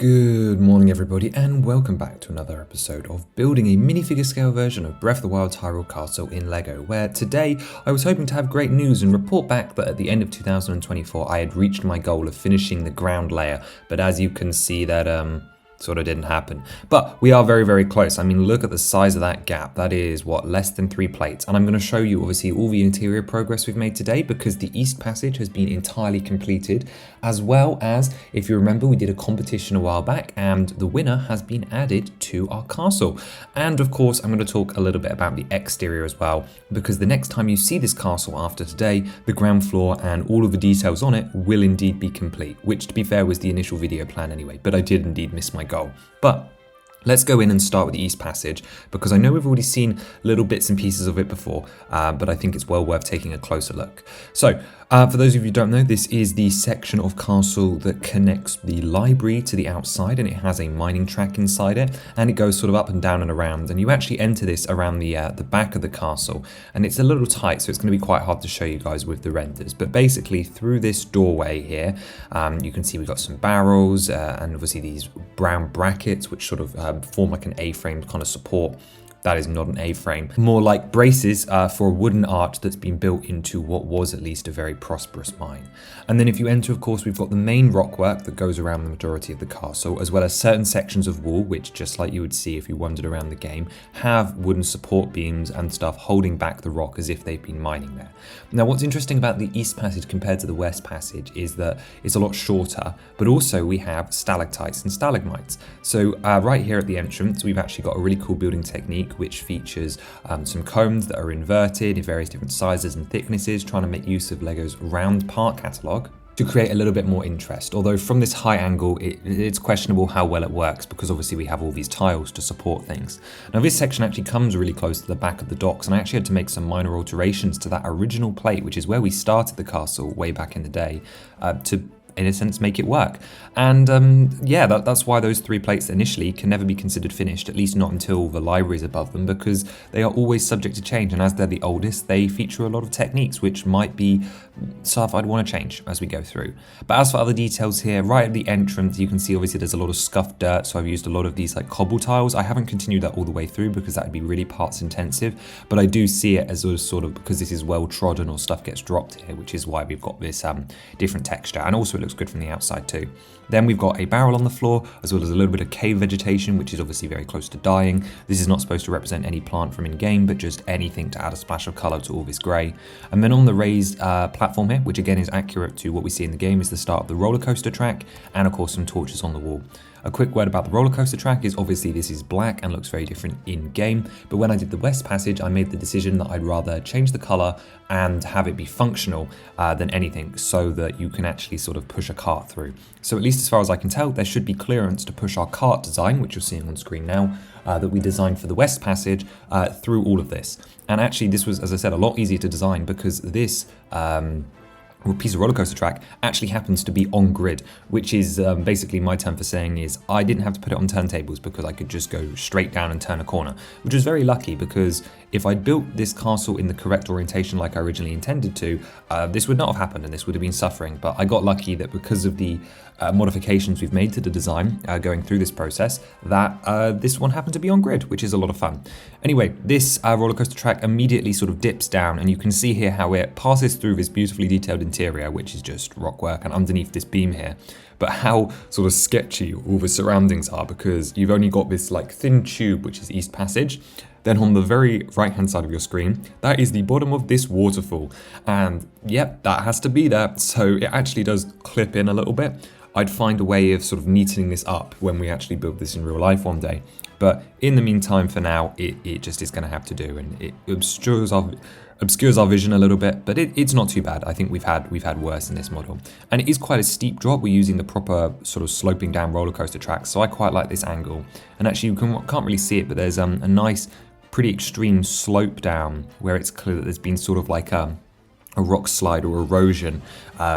Good morning everybody and welcome back to another episode of building a minifigure scale version of Breath of the Wild's Hyrule Castle in Lego, where today I was hoping to have great news and report back that at the end of 2024 I had reached my goal of finishing the ground layer, but as you can see that sort of didn't happen. But we are very close. I mean, look at the size of that gap. That is what, less than 3 plates. And I'm going to show you obviously all the interior progress we've made today because the East Passage has been entirely completed, as well as, if you remember, we did a competition a while back and the winner has been added to our castle. And of course, I'm going to talk a little bit about the exterior as well, because the next time you see this castle after today, the ground floor and all of the details on it will indeed be complete, which to be fair was the initial video plan anyway, but I did indeed miss my goal. But let's go in and start with the East Passage, because I know we've already seen little bits and pieces of it before, but I think it's well worth taking a closer look. So, for those of you who don't know, this is the section of castle that connects the library to the outside, and it has a mining track inside it, and it goes sort of up and down and around, and you actually enter this around the back of the castle, and it's a little tight, so it's going to be quite hard to show you guys with the renders, but basically through this doorway here, you can see we've got some barrels, and obviously these brown brackets, which sort of form like an A-frame kind of support. That is not an A-frame, more like braces for a wooden arch that's been built into what was at least a very prosperous mine. And then if you enter, of course, we've got the main rockwork that goes around the majority of the castle, as well as certain sections of wall, which just like you would see if you wandered around the game, have wooden support beams and stuff holding back the rock as if they've been mining there. Now, what's interesting about the East Passage compared to the West Passage is that it's a lot shorter, but also we have stalactites and stalagmites. So right here at the entrance, we've actually got a really cool building technique which features some cones that are inverted in various different sizes and thicknesses, trying to make use of Lego's round part catalogue to create a little bit more interest. Although from this high angle, it's questionable how well it works because obviously we have all these tiles to support things. Now this section actually comes really close to the back of the docks, and I actually had to make some minor alterations to that original plate, which is where we started the castle way back in the day, to in a sense make it work. And yeah, that's why those 3 plates initially can never be considered finished, at least not until the library is above them, because they are always subject to change, and as they're the oldest they feature a lot of techniques which might be stuff I'd want to change as we go through. But as for other details here, right at the entrance you can see obviously there's a lot of scuffed dirt, so I've used a lot of these like cobble tiles. I haven't continued that all the way through because that would be really parts intensive, but I do see it as sort of because this is well trodden or stuff gets dropped here, which is why we've got this different texture, and also it looks good from the outside too. Then we've got a barrel on the floor, as well as a little bit of cave vegetation, which is obviously very close to dying. This is not supposed to represent any plant from in-game, but just anything to add a splash of colour to all this grey. And then on the raised platform here, which again is accurate to what we see in the game, is the start of the roller coaster track, and of course some torches on the wall. A quick word about the roller coaster track is obviously this is black and looks very different in game, but when I did the West Passage I made the decision that I'd rather change the colour and have it be functional than anything, so that you can actually sort of push a cart through. So at least as far as I can tell, there should be clearance to push our cart design, which you're seeing on screen now, that we designed for the West Passage through all of this. And actually this was, as I said, a lot easier to design because this piece of roller coaster track actually happens to be on grid, which is basically my term for saying is I didn't have to put it on turntables because I could just go straight down and turn a corner, which was very lucky because if I'd built this castle in the correct orientation like I originally intended to, this would not have happened and this would have been suffering. But I got lucky that because of the modifications we've made to the design going through this process, that this one happened to be on grid, which is a lot of fun. Anyway, this roller coaster track immediately sort of dips down, and you can see here how it passes through this beautifully detailed interior, which is just rockwork, and underneath this beam here. But how sort of sketchy all the surroundings are, because you've only got this like thin tube, which is East Passage. Then on the very right hand side of your screen, that is the bottom of this waterfall. And yep, that has to be there. So it actually does clip in a little bit. I'd find a way of sort of neatening this up when we actually build this in real life one day. But in the meantime, for now, it just is going to have to do, and it obscures our vision a little bit, but it's not too bad. I think we've had worse in this model. And it is quite a steep drop. We're using the proper sort of sloping down roller coaster track, so I quite like this angle. And actually, you can't really see it, but there's a nice, pretty extreme slope down where it's clear that there's been sort of like a rock slide or erosion,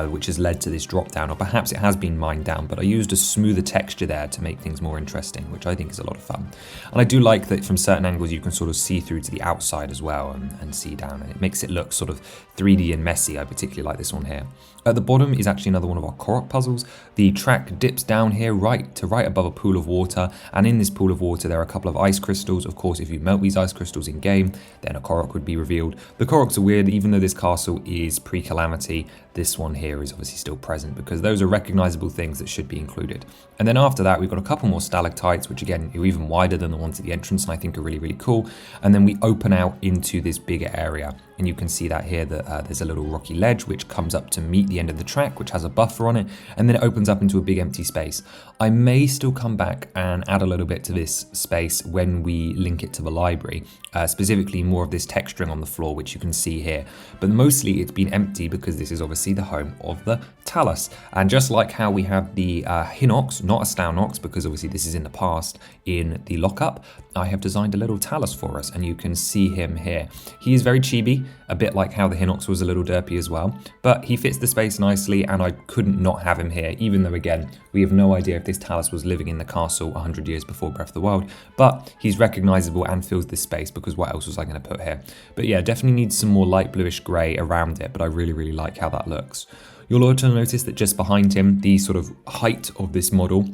which has led to this drop down, or perhaps it has been mined down, but I used a smoother texture there to make things more interesting, which I think is a lot of fun. And I do like that from certain angles you can sort of see through to the outside as well and see down, and it makes it look sort of 3D and messy. I particularly like this one here. At the bottom is actually another one of our Korok puzzles. The track dips down here right above a pool of water, and in this pool of water there are a couple of ice crystals. Of course, if you melt these ice crystals in game, then a Korok would be revealed. The Koroks are weird, even though this castle is pre-calamity, this one here is obviously still present because those are recognizable things that should be included. And then after that, we've got a couple more stalactites, which again are even wider than the ones at the entrance, and I think are really, really cool. And then we open out into this bigger area, and you can see that here that there's a little rocky ledge which comes up to meet the end of the track, which has a buffer on it, and then it opens up into a big empty space. I may still come back and add a little bit to this space when we link it to the library, specifically more of this texturing on the floor, which you can see here. But mostly it's been empty because this is obviously the home of the TALUS. And just like how we have the Hinox, not a Staunox, because obviously this is in the past, in the lockup, I have designed a little TALUS for us, and you can see him here. He is very chibi, a bit like how the Hinox was a little derpy as well, but he fits the space nicely, and I couldn't not have him here, even though again, we have no idea if this TALUS was living in the castle 100 years before Breath of the Wild, but he's recognizable and fills this space because what else was I going to put here? But yeah, definitely needs some more light bluish grey around it, but I really, really like how that looks. You'll also notice that just behind him, the sort of height of this model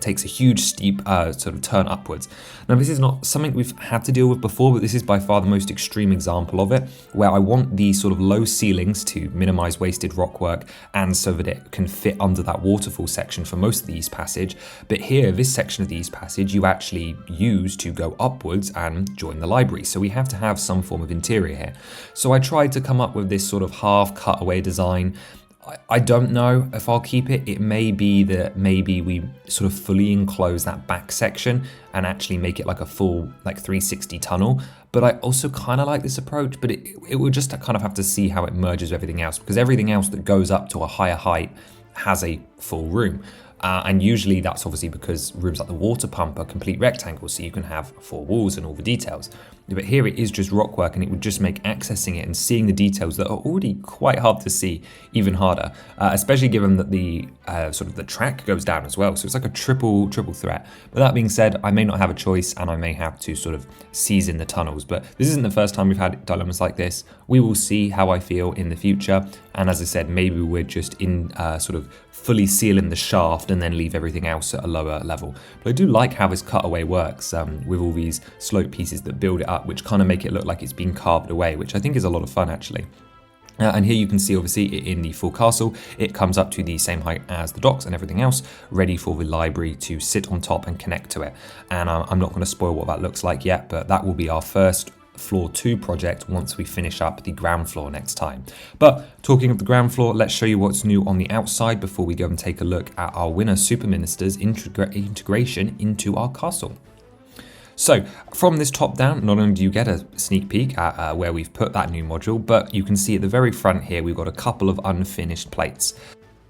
takes a huge steep sort of turn upwards. Now this is not something we've had to deal with before, but this is by far the most extreme example of it, where I want the sort of low ceilings to minimize wasted rock work and so that it can fit under that waterfall section for most of the East Passage. But here, this section of the East Passage, you actually use to go upwards and join the library. So we have to have some form of interior here. So I tried to come up with this sort of half cutaway design. I don't know if I'll keep it. It may be that maybe we sort of fully enclose that back section and actually make it like a full like 360 tunnel. But I also kind of like this approach, but it will just kind of have to see how it merges with everything else, because everything else that goes up to a higher height has a full room. And usually that's obviously because rooms like the water pump are complete rectangles, so you can have 4 walls and all the details. But here it is just rock work, and it would just make accessing it and seeing the details that are already quite hard to see even harder, especially given that the sort of the track goes down as well. So it's like a triple threat. But that being said, I may not have a choice, and I may have to sort of seize in the tunnels. But this isn't the first time we've had dilemmas like this. We will see how I feel in the future. And as I said, maybe we're just in sort of fully sealing the shaft and then leave everything else at a lower level. But I do like how this cutaway works with all these slope pieces that build it up, which kind of make it look like it's been carved away, which I think is a lot of fun actually. And here you can see obviously in the full castle, it comes up to the same height as the docks and everything else, ready for the library to sit on top and connect to it. And I'm not going to spoil what that looks like yet, but that will be our first floor 2 project once we finish up the ground floor next time. But talking of the ground floor, let's show you what's new on the outside before we go and take a look at our winner Super Minister's integration into our castle. So from this top down, not only do you get a sneak peek at where we've put that new module, but you can see at the very front here we've got a couple of unfinished plates.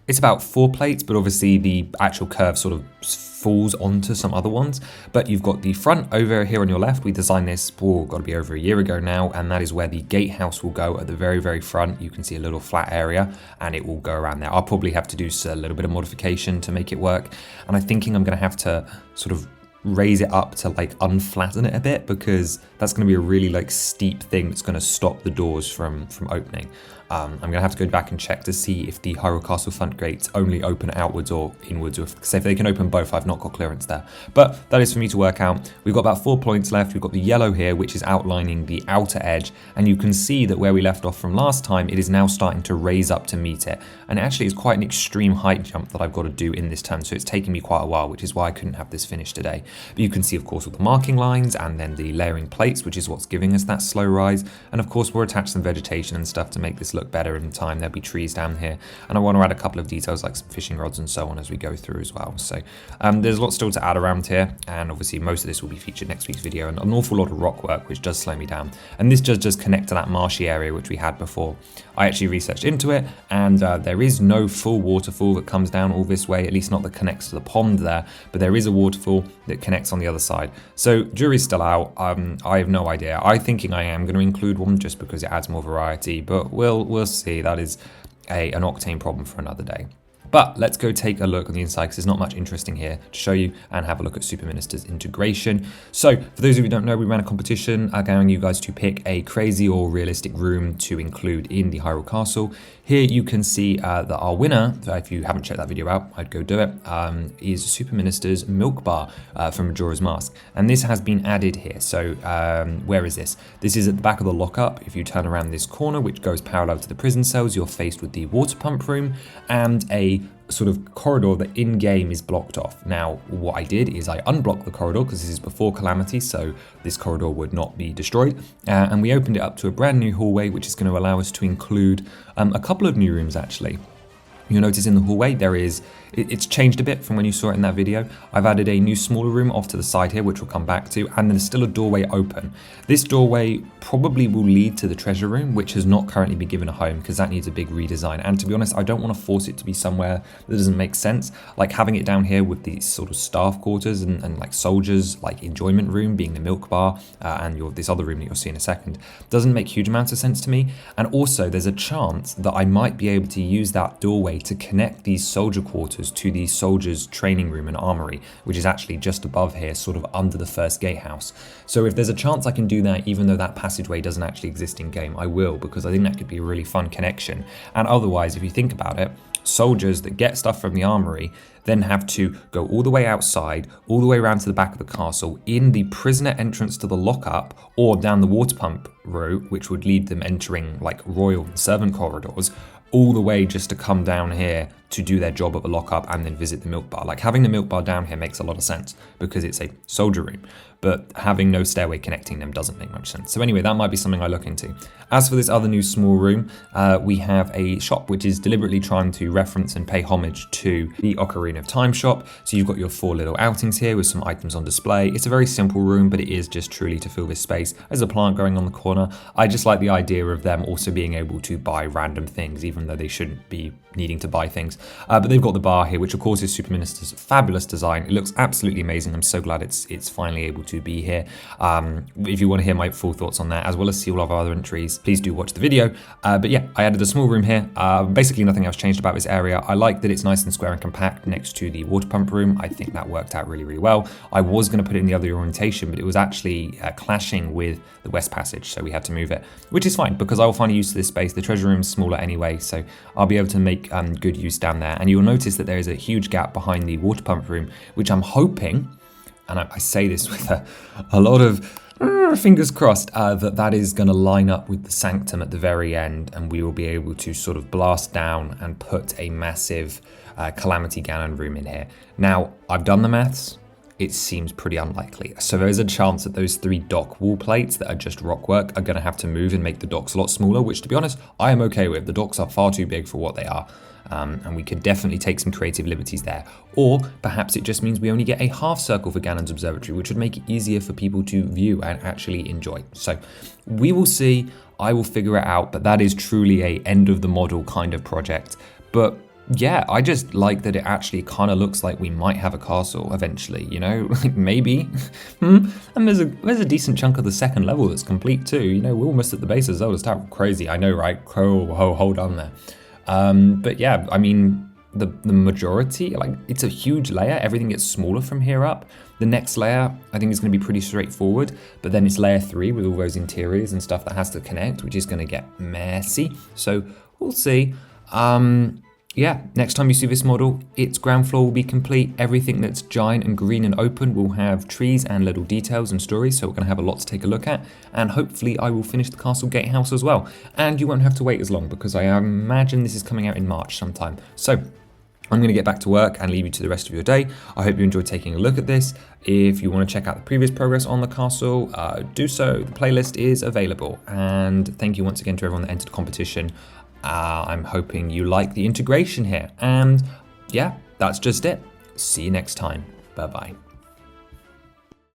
It's about 4 plates, but obviously the actual curve sort of falls onto some other ones. But you've got the front over here on your left. We designed this, got to be over a year ago now, and that is where the gatehouse will go at the very, very front. You can see a little flat area, and it will go around there. I'll probably have to do a little bit of modification to make it work, and I'm thinking I'm going to have to sort of raise it up to like unflatten it a bit, because that's going to be a really like steep thing that's going to stop the doors from opening. I'm going to have to go back and check to see if the Hyrule Castle front gates only open outwards or inwards, or if they can open both. I've not got clearance there, but that is for me to work out. We've got about 4 points left. We've got the yellow here, which is outlining the outer edge, and you can see that where we left off from last time, it is now starting to raise up to meet it, and it actually is quite an extreme height jump that I've got to do in this turn, so it's taking me quite a while, which is why I couldn't have this finished today. But you can see, of course, all the marking lines and then the layering plates, which is what's giving us that slow rise, and of course we'll attach some vegetation and stuff to make this look better in time. There'll be trees down here, and I want to add a couple of details like some fishing rods and so on as we go through as well. So there's lots still to add around here, and obviously most of this will be featured next week's video, and an awful lot of rock work, which does slow me down. And this does connect to that marshy area which we had before. I actually researched into it, and there is no full waterfall that comes down all this way, at least not that connects to the pond there, but there is a waterfall that connects on the other side. So jury's still out. I have no idea. I'm thinking I am going to include one just because it adds more variety, but we'll see. That is an Octane problem for another day. But let's go take a look on the inside, because there's not much interesting here to show you, and have a look at Super Minister's integration. So for those of you who don't know, we ran a competition allowing you guys to pick a crazy or realistic room to include in the Hyrule Castle. Here you can see that our winner, if you haven't checked that video out, I'd go do it, is Super Minister's milk bar from Majora's Mask. And this has been added here. So where is this? This is at the back of the lockup. If you turn around this corner, which goes parallel to the prison cells, you're faced with the water pump room and a sort of corridor that in-game is blocked off. Now, what I did is I unblocked the corridor because this is before Calamity, so this corridor would not be destroyed. And we opened it up to a brand new hallway, which is going to allow us to include a couple of new rooms, actually. You'll notice in the hallway it's changed a bit from when you saw it in that video. I've added a new smaller room off to the side here, which we'll come back to, and there's still a doorway open. This doorway probably will lead to the treasure room, which has not currently been given a home because that needs a big redesign. And to be honest, I don't want to force it to be somewhere that doesn't make sense. Like having it down here with these sort of staff quarters and like soldiers, like enjoyment room being the milk bar and this other room that you'll see in a second, doesn't make huge amounts of sense to me. And also there's a chance that I might be able to use that doorway to connect these soldier quarters to the soldiers' training room and armory, which is actually just above here, sort of under the first gatehouse. So if there's a chance I can do that, even though that passageway doesn't actually exist in game, I will, because I think that could be a really fun connection. And otherwise, if you think about it, soldiers that get stuff from the armory then have to go all the way outside, all the way around to the back of the castle, in the prisoner entrance to the lockup, or down the water pump route, which would lead them entering like royal servant corridors, all the way just to come down here to do their job at the lockup and then visit the milk bar. Like having the milk bar down here makes a lot of sense because it's a soldier room, but having no stairway connecting them doesn't make much sense. So anyway, that might be something I look into. As for this other new small room, we have a shop which is deliberately trying to reference and pay homage to the Ocarina of Time shop. So you've got your 4 little outings here with some items on display. It's a very simple room, but it is just truly to fill this space. There's a plant growing on the corner. I just like the idea of them also being able to buy random things, even though they shouldn't be needing to buy things. But they've got the bar here, which of course is Super Minister's fabulous design. It looks absolutely amazing. I'm so glad it's finally able to be here. If you want to hear my full thoughts on that, as well as see all of our other entries, please do watch the video. But yeah, I added a small room here. Basically nothing else changed about this area. I like that it's nice and square and compact next to the water pump room. I think that worked out really, really well. I was going to put it in the other orientation, but it was actually clashing with the west passage, so we had to move it, which is fine because I will find use to this space. The treasure room is smaller anyway, so I'll be able to make good use down there. And you'll notice that there is a huge gap behind the water pump room, which I'm hoping, and I say this with a lot of fingers crossed, that is going to line up with the sanctum at the very end, and we will be able to sort of blast down and put a massive Calamity Ganon room in here. Now, I've done the maths. It seems pretty unlikely. So there is a chance that those 3 dock wall plates that are just rockwork are going to have to move and make the docks a lot smaller, which to be honest, I am okay with. The docks are far too big for what they are. And we could definitely take some creative liberties there. Or perhaps it just means we only get a half circle for Ganon's observatory, which would make it easier for people to view and actually enjoy. So we will see. I will figure it out, but that is truly a end of the model kind of project. But yeah, I just like that it actually kind of looks like we might have a castle eventually, you know, like maybe. And there's a decent chunk of the second level that's complete too. You know, we're almost at the base of Zelda Tower. Crazy, I know, right? Hold on there. But yeah, I mean, the majority, like it's a huge layer. Everything gets smaller from here up. The next layer, I think is going to be pretty straightforward, but then it's layer 3 with all those interiors and stuff that has to connect, which is going to get messy. So we'll see. Yeah, next time you see this model, its ground floor will be complete. Everything that's giant and green and open will have trees and little details and stories, so we're going to have a lot to take a look at. And hopefully I will finish the castle gatehouse as well. And you won't have to wait as long because I imagine this is coming out in March sometime. So I'm going to get back to work and leave you to the rest of your day. I hope you enjoyed taking a look at this. If you want to check out the previous progress on the castle, do so. The playlist is available. And thank you once again to everyone that entered the competition. I'm hoping you like the integration here. And yeah, that's just it. See you next time. Bye-bye.